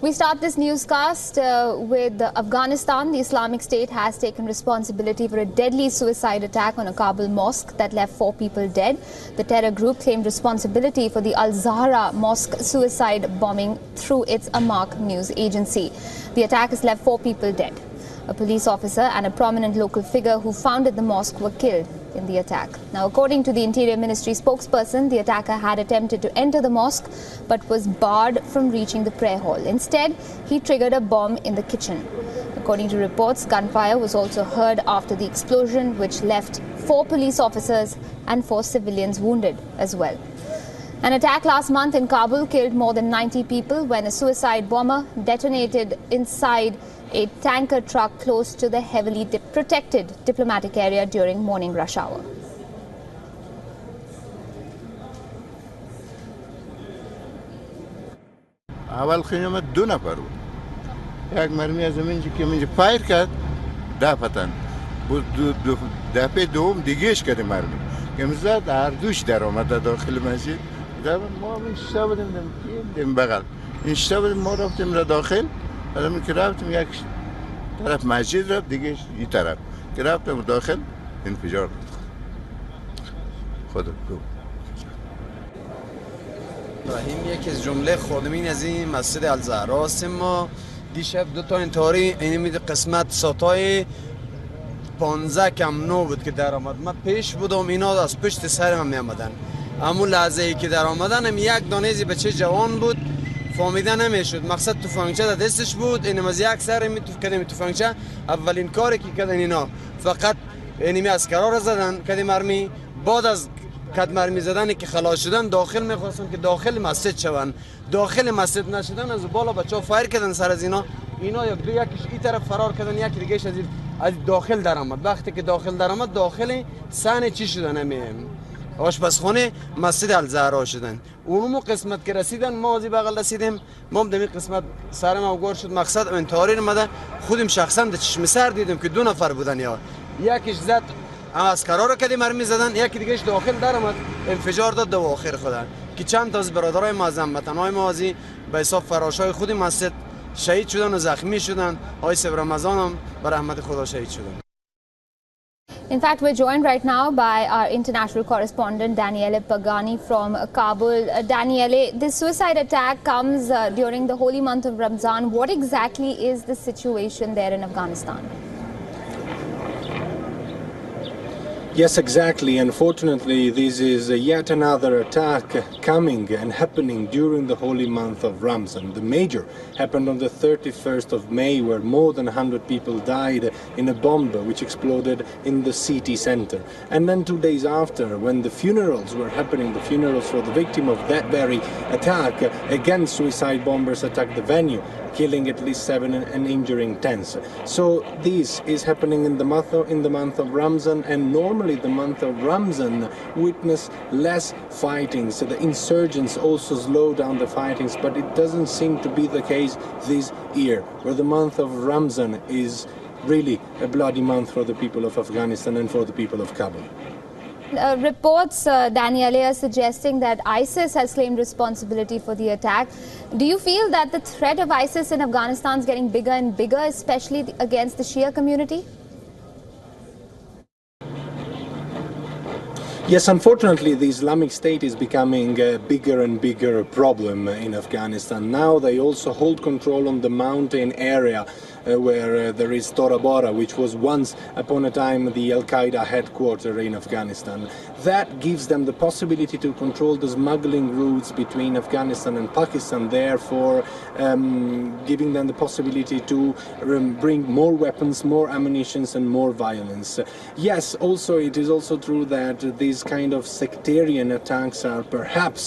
We start this newscast with Afghanistan. The Islamic State has taken responsibility for a deadly suicide attack on a Kabul mosque that left 4 people dead. The terror group claimed responsibility for the al-Zahra mosque suicide bombing through its Amaq news agency. The attack has left 4 people dead. A police officer and a prominent local figure who founded the mosque were killed in the attack. Now, according to the Interior Ministry spokesperson, the attacker had attempted to enter the mosque but was barred from reaching the prayer hall. Instead, he triggered a bomb in the kitchen. According to reports, gunfire was also heard after the explosion, which left 4 police officers and 4 civilians wounded as well. An attack last month in Kabul killed more than 90 people when a suicide bomber detonated inside a tanker truck close to the heavily protected diplomatic area during morning rush hour. اول خیمه 2 نفر بود. یک مرمی از زمین که من فایر کرد دفتن بود دفعه دوم دیگهش کرد مرمی که زد هر دوش در آمد داخل مسجد. ما اشتباه بودیم بغل اشتباه بودیم ما رفتیم را داخل بعد که رفتیم یک طرف مسجد رفت دیگه این طرف که رفتم داخل انفجار خود دو ابراهیم یکی از جمله خادمین از این مسجد al-Zahra هستیم. ما دیشب 2 تا انتحاری این قسمت ساتای 15 کم 9 بود که در آمد. من پیش بودم اینا از پشت سر من می آمدن. اما لحظه ای که در آمدن هم یک دانه بچه جوان بود فهمیده نمیشد. مقصد تفنگچه در دستش بود. اینم از یک سر کدیم تفنگچه اولین کاری که کردن اینا فقط اینمی عسکرا را زدن کدی مرمی. بعد از کد مرمی زدن که خلاص شدن داخل میخواستن که داخل مسجد شون. داخل مسجد نشدن از بالا بچه‌ها فایر کردن سر از اینا یک دو یکیش این طرف فرار کردن یکی دیگهش از داخل در آمد. وقتی که داخل در آمد داخل سن چی شدن آشپزخانه مسجد al-Zahra شدن. اونمو قسمت که رسیدن ما از بغل رسیدیم ما هم دمی قسمت سرم اوگار شد. مقصد انتحاری نمده خودم شخصا در چشم سر دیدم که 2 نفر بودن. یا یکیش زد عسکرا رو کدی مرمی زدن یکی دیگهش داخل در آمد انفجار داد دو آخر خودن که چند تا از برادرای ما از هموطنای ما از به حساب فراشای خود مسجد شهید شدن و زخمی شدن. آقای سب رمضان هم به رحمت خدا شهید شدن. In fact, we're joined right now by our international correspondent Daniele Pagani from Kabul. Daniele, this suicide attack comes during the holy month of Ramzan. What exactly is the situation there in Afghanistan? Yes, exactly. Unfortunately, this is yet another attack coming and happening during the holy month of Ramzan. The major happened on the 31st of May, where more than 100 people died in a bomb which exploded in the city center. And then 2 days after, when the funerals were happening, the funerals for the victim of that very attack, again suicide bombers attacked the venue, killing at least 7 and injuring 10. So this is happening in the month of Ramzan, and normally the month of Ramzan witness less fighting. So the insurgents also slow down the fightings, but it doesn't seem to be the case this year, where the month of Ramzan is really a bloody month for the people of Afghanistan and for the people of Kabul. Reports, Daniele, are suggesting that ISIS has claimed responsibility for the attack. Do you feel that the threat of ISIS in Afghanistan is getting bigger and bigger, especially against the Shia community? Yes, unfortunately, the Islamic State is becoming a bigger and bigger problem in Afghanistan. Now they also hold control on the mountain area where there is Tora Bora, which was once upon a time the Al-Qaeda headquarters in Afghanistan. That gives them the possibility to control the smuggling routes between Afghanistan and Pakistan, therefore giving them the possibility to bring more weapons, more ammunition and more violence. Yes, also it is also true that these kind of sectarian attacks are perhaps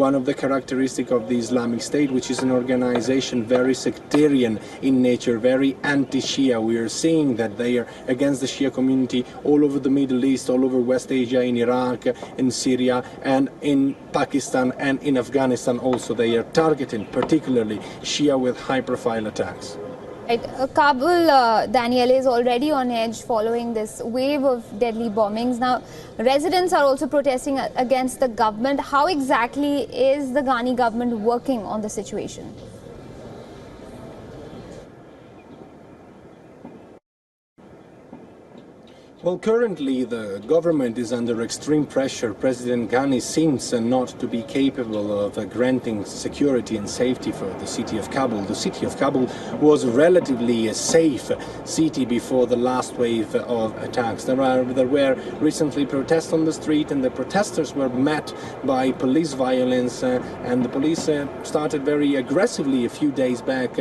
one of the characteristics of the Islamic State, which is an organization very sectarian in nature, very anti-Shia. We are seeing that they are against the Shia community all over the Middle East, all over West Asia, in Iraq, in Syria, and in Pakistan and in Afghanistan also. They are targeting particularly Shia with high-profile attacks. Right. Kabul, Daniele, is already on edge following this wave of deadly bombings. Now, residents are also protesting against the government. How exactly is the Ghani government working on the situation? Well, currently the government is under extreme pressure. President Ghani seems not to be capable of granting security and safety for the city of Kabul. The city of Kabul was relatively a safe city before the last wave of attacks. There were recently protests on the street, and the protesters were met by police violence, and the police started very aggressively a few days back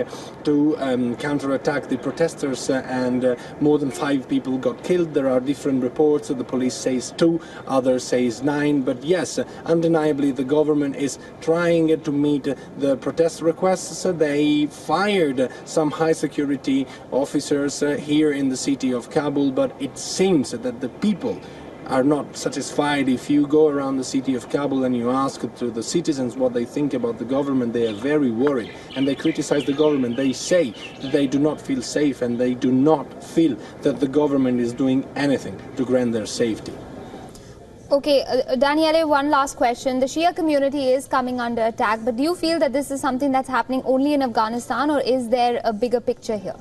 to counterattack the protesters, and more than 5 people got killed. There are different reports. The police says 2, others says 9. But yes, undeniably the government is trying to meet the protest requests. They fired some high security officers here in the city of Kabul, but it seems that the people are not satisfied. If you go around the city of Kabul and you ask to the citizens what they think about the government, they are very worried and they criticize the government. They say that they do not feel safe and they do not feel that the government is doing anything to grant their safety. Okay, Daniele, one last question. The Shia community is coming under attack, but do you feel that this is something that's happening only in Afghanistan, or is there a bigger picture here?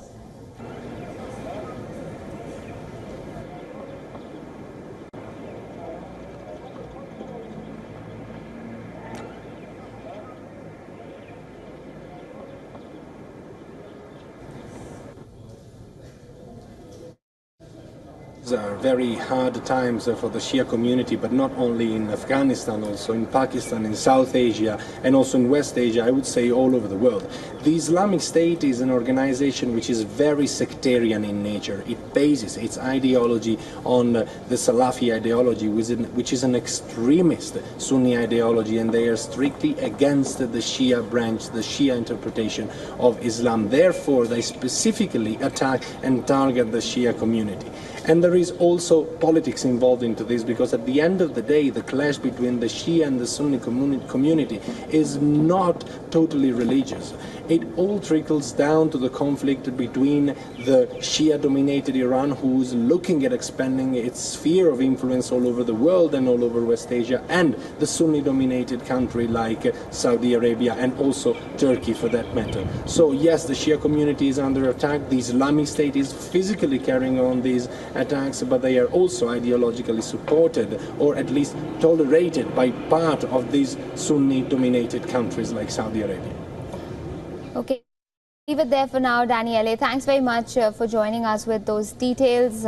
These are very hard times for the Shia community, but not only in Afghanistan, also in Pakistan, in South Asia, and also in West Asia, I would say all over the world. The Islamic State is an organization which is very sectarian in nature. It bases its ideology on the Salafi ideology, which is an extremist Sunni ideology, and they are strictly against the Shia branch, the Shia interpretation of Islam. Therefore, they specifically attack and target the Shia community. And there is also politics involved into this, because at the end of the day, the clash between the Shia and the Sunni community is not totally religious. It all trickles down to the conflict between the Shia-dominated Iran, who's looking at expanding its sphere of influence all over the world and all over West Asia, and the Sunni-dominated country like Saudi Arabia and also Turkey for that matter. So yes, the Shia community is under attack. The Islamic State is physically carrying on these attacks, but they are also ideologically supported, or at least tolerated, by part of these Sunni-dominated countries like Saudi Arabia. Okay, leave it there for now, Daniele. Thanks very much for joining us with those details.